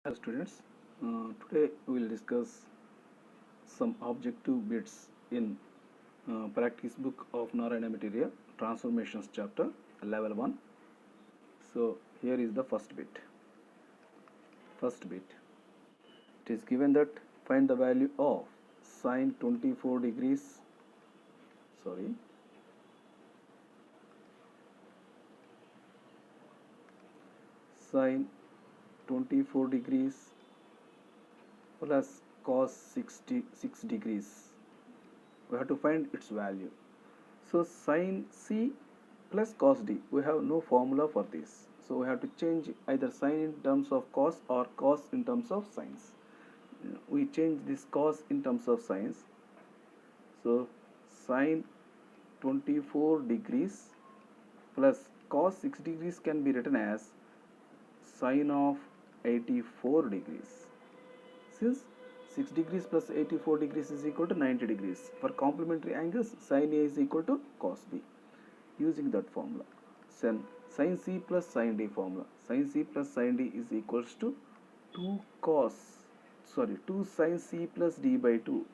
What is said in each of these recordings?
Hello students, today we will discuss some objective bits in practice book of Narayana Material Transformations chapter level 1. So here is the first bit. It is given that find the value of sine 24 degrees sine 24 degrees plus cos 66 degrees. We have to find its value. So sin C plus cos D, we have no formula for this. So we have to change either sin in terms of cos or cos in terms of sines. We change this cos in terms of sines. So sin 24 degrees plus cos 6 degrees can be written as sin of 84 degrees. Since 6 degrees plus 84 degrees is equal to 90 degrees. For complementary angles, sin A is equal to cos B. Using that formula, sin C plus sin D formula. Sin C plus sin D is equals to 2 sin C plus D by 2.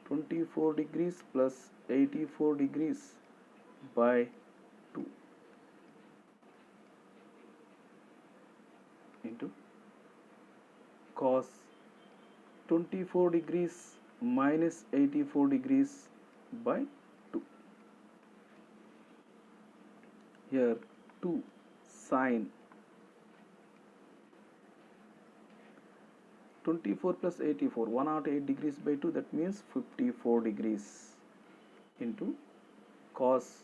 24 degrees plus 84 degrees by 2 into cos 24 degrees minus 84 degrees by 2. Here 2 sin 24 plus 84, 108 degrees by 2, that means 54 degrees into cos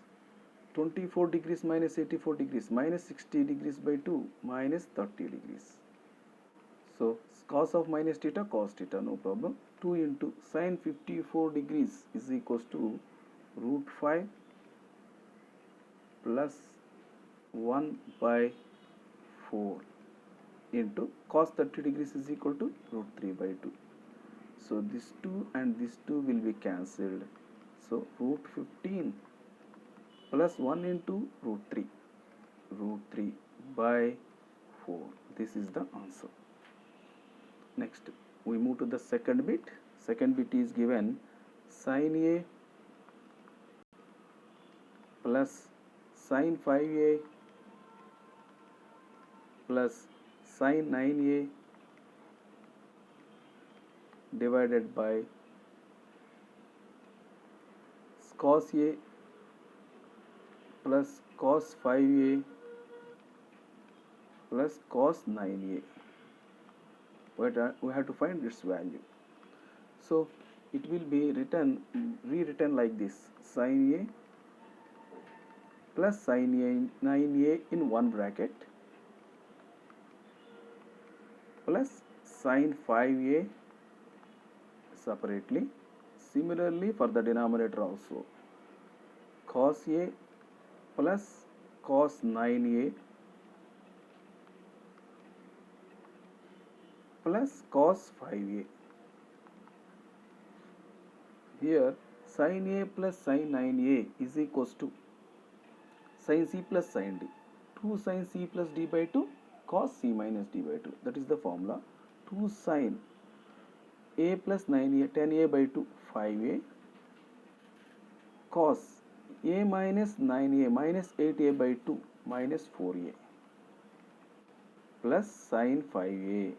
24 degrees minus 84 degrees minus 60 degrees by 2 minus 30 degrees. So cos of minus theta cos theta, no problem. 2 into sin 54 degrees is equals to root 5 plus 1 by 4 into cos 30 degrees is equal to root 3 by 2. So this 2 and this 2 will be cancelled. So root 15 plus 1 into root 3 by 4. This is the answer. Next we move to the second bit. Second bit is given sin A plus sin 5A plus sin 9A divided by cos A plus cos 5A plus cos 9A. We have to find its value. So it will be rewritten like this: sin A plus sin 9A in one bracket plus sin 5A separately. Similarly for the denominator also, cos A plus cos 9A plus cos 5A. Here sin A plus sin 9A is equals to sin C plus sin D. 2 sin C plus D by 2 cos C minus D by 2. That is the formula. 2 sin A plus 9A 10A by 2 5A cos A minus 9A minus 8A by 2 minus 4A plus sin 5A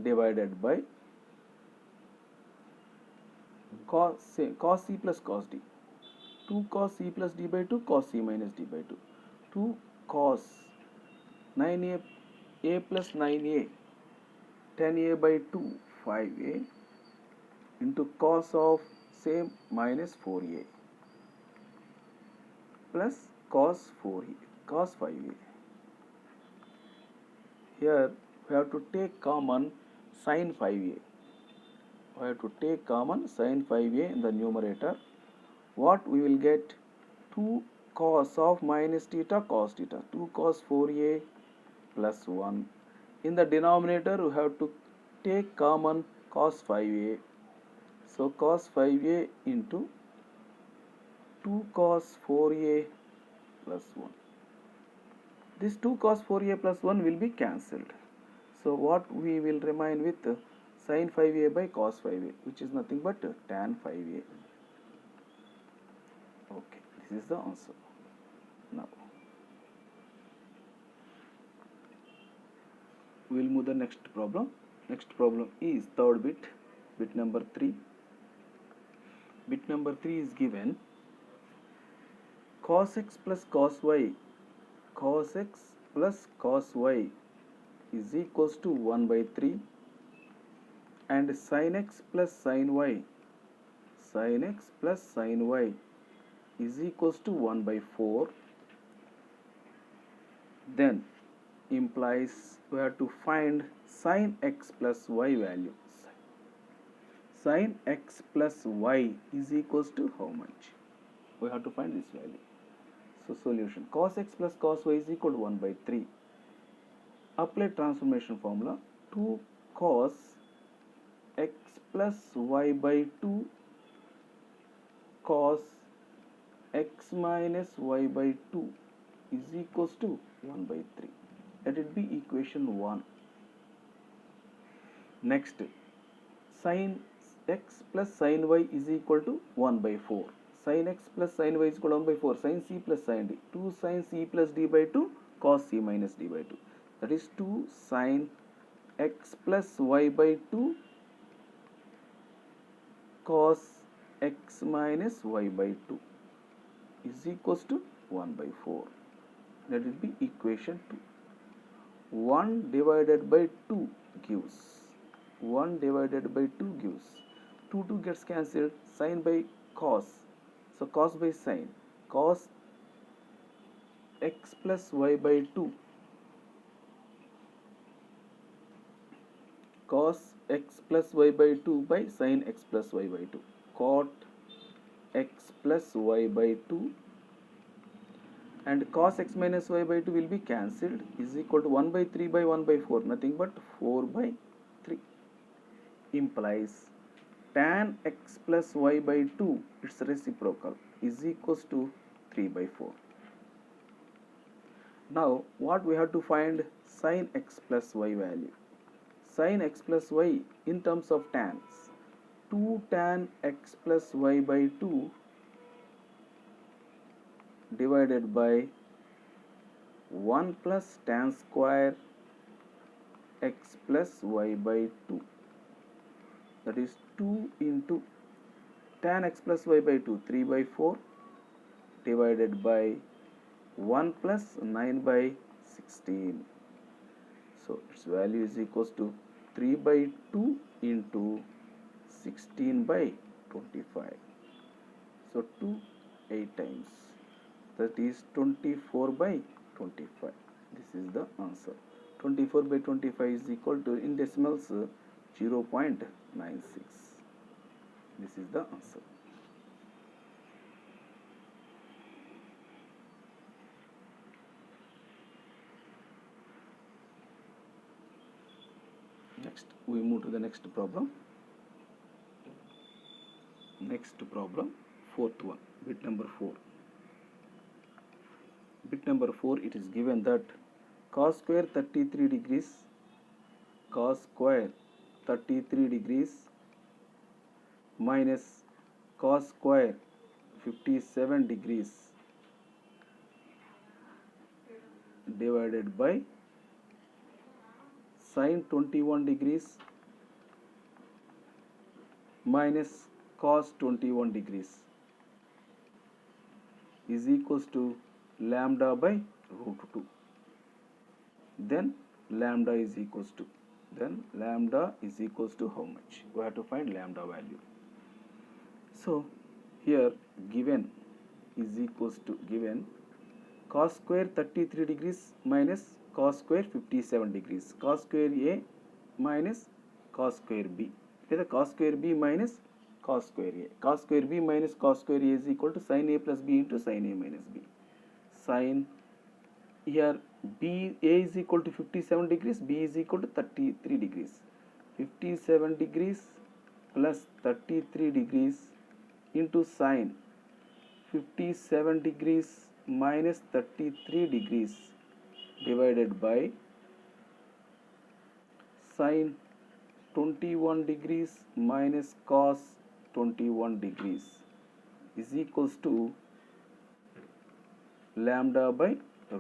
divided by cos C plus cos D. 2 cos C plus D by 2 cos C minus D by 2. 2 cos 9A A plus 9A 10A by 2 5A into cos of same minus 4A plus cos 5A. Here we have to take common sin 5A. We have to take common sin 5A in the numerator. What we will get? 2 cos of minus theta cos theta. 2 cos 4A plus 1. In the denominator we have to take common cos 5A. So cos 5A into 2 cos 4A plus 1. This 2 cos 4a plus 1 will be cancelled. So what we will remain with sin 5a by cos 5a, which is nothing but tan 5a. Okay, this is the answer. Now we'll move the next problem. Next problem is third bit, bit number 3. Bit number 3 is given cos x plus cos y, cos x plus cos y is equals to 1 by 3, and sin x plus sin y, sin x plus sin y is equals to 1 by 4. Then implies we have to find sin x plus y value. Sin x plus y is equals to how much? We have to find this value. So solution, cos x plus cos y is equal to 1 by 3. Apply transformation formula, 2 cos x plus y by 2 cos x minus y by 2 is equals to 1 by 3. Let it be equation 1. Next, sin x plus sin y is equal to 1 by 4. Sin x plus sin y is equal to 1 by 4. Sin c plus sin d. 2 sin c plus d by 2 cos c minus d by 2. That is 2 sin x plus y by 2 cos x minus y by 2 is equals to 1 by 4. Let it be equation 2. 1 divided by 2 gives 1 divided by 2 gives 2 gets cancelled, sin by cos, so cos by sin, cos x plus y by 2 cos x plus y by 2 by sin x plus y by 2, cot x plus y by 2, and cos x minus y by 2 will be cancelled, is equal to 1 by 3 by 1 by 4, nothing but 4 by 3. Implies tan x plus y by 2, its reciprocal, is equals to 3 by 4. Now what we have to find? Sin x plus y value. Sin x plus y in terms of tans, 2 tan x plus y by 2 divided by 1 plus tan square x plus y by 2, that is 2 into tan x plus y by 2, 3 by 4, divided by 1 plus 9 by 16. So its value is equals to 3 by 2 into 16 by 25. So 2 8 times, that is 24 by 25. This is the answer. 24 by 25 is equal to, in decimals, 0.96. This is the answer. Next, we move to the next problem. Next problem, fourth one, bit number 4. Bit number 4, it is given that cos square 33 degrees, cos square 33 degrees minus cos square 57 degrees divided by sin 21 degrees minus cos 21 degrees is equals to lambda by root 2. Then lambda is equals to, how much? We have to find lambda value. So here given is equals to, given cos square 33 degrees minus cos square 57 degrees, cos square A minus cos square B, లేదా cos square B minus cos square A. Cos square B minus cos square A is equal to sin A plus B into sin A minus B. Sin, here B, A is equal to 57 degrees, B is equal to 33 degrees. 57 degrees plus 33 degrees into sin 57 degrees minus 33 degrees divided by sine 21 degrees minus cos 21 degrees is equals to lambda by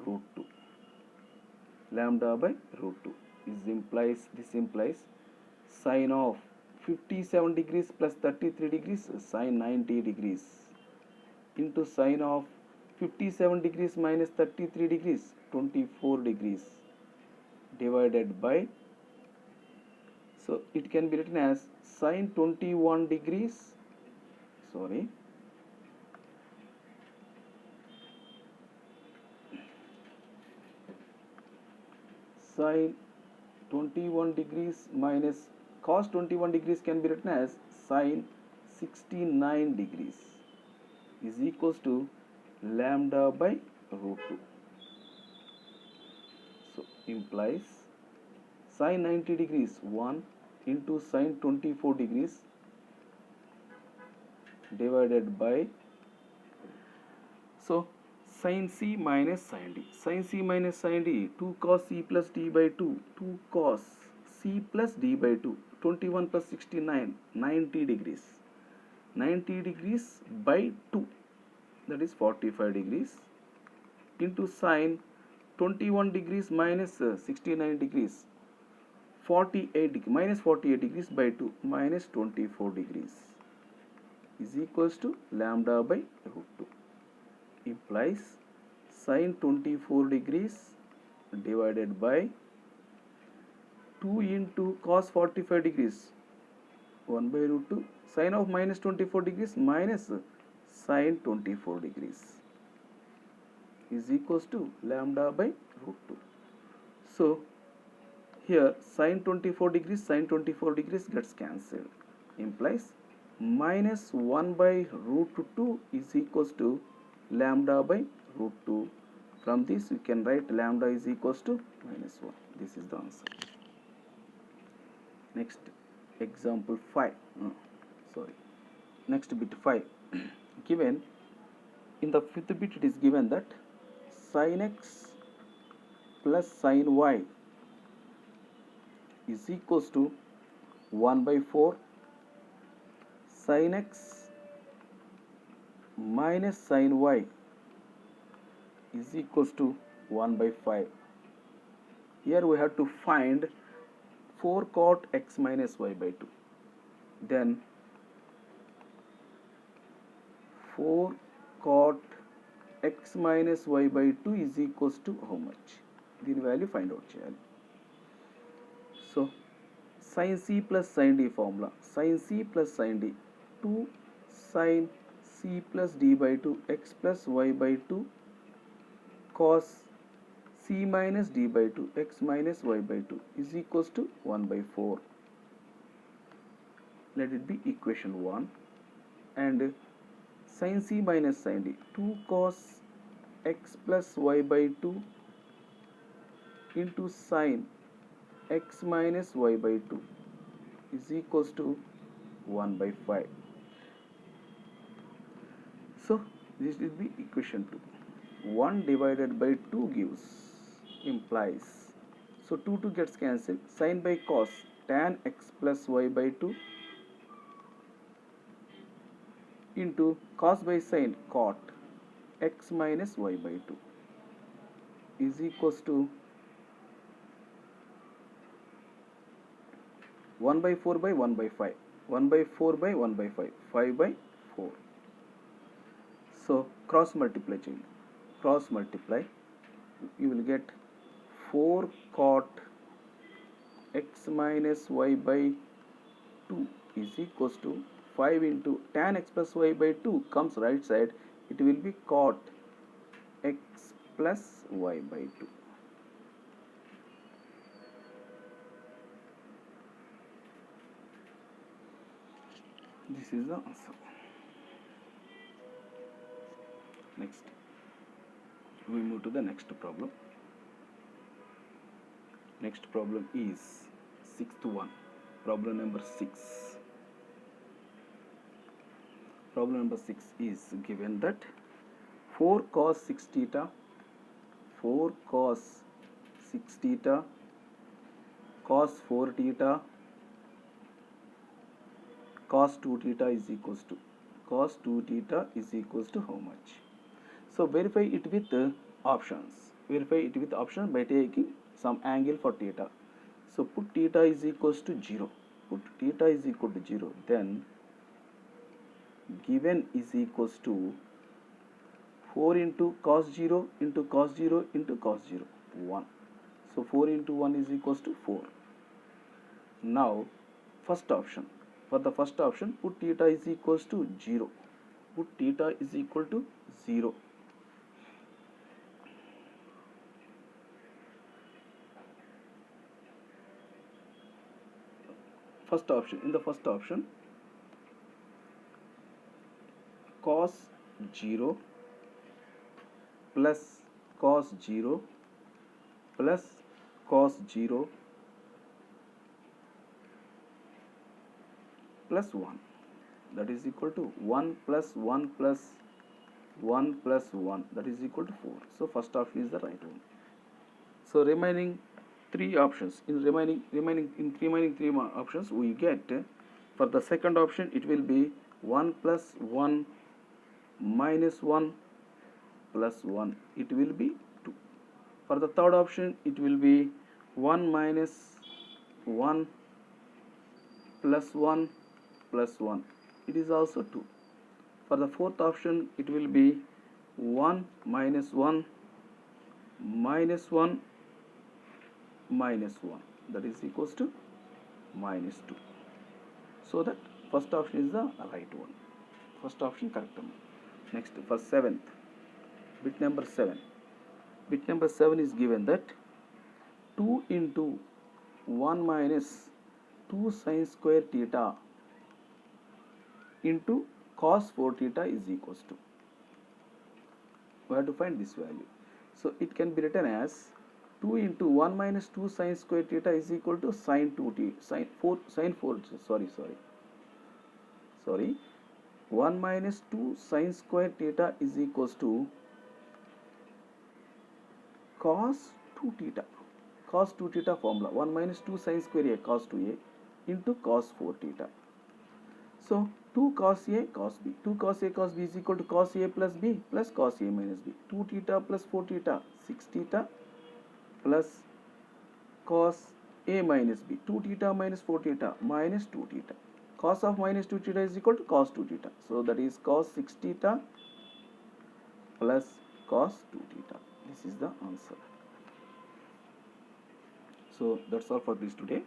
root 2. Lambda by root 2 this implies sine of 57 degrees plus 33 degrees sine 90 degrees into sine of 57 degrees minus 33 degrees 24 degrees divided by, so it can be written as sine 21 degrees, sorry, sine 21 degrees minus cos 21 degrees can be written as sine 69 degrees is equals to lambda by root 2. So implies sine 90 degrees 1 into sine 24 degrees divided by, so sin c minus sin d, sin c minus sin d 2 cos c plus d by 2, 2 cos c plus d by 2, 21 plus 69 90 degrees, 90 degrees by 2, that is 45 degrees into sine 21 degrees minus 69 degrees 48 minus 48 degrees by 2 minus 24 degrees is equals to lambda by root 2. Implies sine 24 degrees divided by 2 into cos 45 degrees 1 by root 2 sine of minus 24 degrees minus sine 24 degrees is equals to lambda by root 2. So here sine 24 degrees gets cancelled, implies minus 1 by root 2 is equals to lambda by root 2. From this we can write lambda is equals to minus 1. This is the answer. Next example 5, next bit 5. Given in the fifth bit it is given that sin x plus sin y is equals to 1 by 4 sin x minus sin y is equals to 1 by 5. Here we have to find 4 cot x minus y by 2. Then 4 cot x minus y by 2 is equals to how much? దీని value find out చేయాలి. So sin c plus sin d formula, sin c plus sin d 2 sin c plus d by 2 x plus y by 2 cos c minus d by 2 x minus y by 2 is equals to 1 by 4. Let it be equation 1. And sin c minus sin d 2 cos x plus y by 2 into sin x minus y by 2 is equals to 1 by 5. So this will be equation 2. 1 divided by 2 gives, implies, so 2 gets cancelled, sin by cos tan x plus y by 2 into cos by sin cot x minus y by 2 is equals to 1 by 4 by 1 by 5, 1 by 4 by 1 by 5, 5 by 4. So cross multiply change, cross multiply, you will get 4 cot x minus y by 2 is equals to 5 into tan x plus y by 2 comes right side, it will be cot x plus y by 2. This is the answer. Next, we move to the next problem. Next problem is sixth one, problem number 6. Problem number 6 is given that 4 cos 6 theta, 4 cos 6 theta, cos 4 theta, cos 2 theta is equals to how much? So verify it with options. Verify it with options by taking some angle for theta. So put theta is equals to 0. Put theta is equal to 0. Then given is equals to 4 into cos 0 into cos 0 into cos 0, 1. So 4 into 1 is equals to 4. Now first option. For the first option, put theta is equals to 0. Put theta is equal to 0. First option. In the first option, cos 0 plus cos 0 plus cos 0 plus 1, that is equal to 1 plus 1 plus 1 plus 1, that is equal to 4. So first option is the right one. So remaining three options, in remaining three options we get, for the second option it will be 1 plus 1 minus 1 plus 1, it will be 2. For the third option it will be 1 minus 1 plus 1 plus 1, it is also 2. For the fourth option it will be 1 minus 1 minus 1 minus 1, that is equals to minus 2. So that first option is the right one. First option correct one. Next, for seventh, bit number 7. Bit number 7 is given that 2 into 1 minus 2 sin square theta into cos 4 theta is equals to. We have to find this value. So it can be written as 2 into 1 minus 2 sin square theta is equal to sin 2 sin 4 sorry 1 minus 2 sin square theta is equals to cos 2 theta. Cos 2 theta formula, 1 minus 2 sin square a cos 2a into cos 4 theta. So 2 cos a cos b, 2 cos a cos b is equal to cos a plus b plus cos a minus b. 2 theta plus 4 theta, 6 theta plus cos a minus b, 2 theta minus 4 theta minus 2 theta. Cos of minus 2 theta is equal to cos 2 theta. So that is cos 6 theta plus cos 2 theta. This is the answer. So that's all for this today.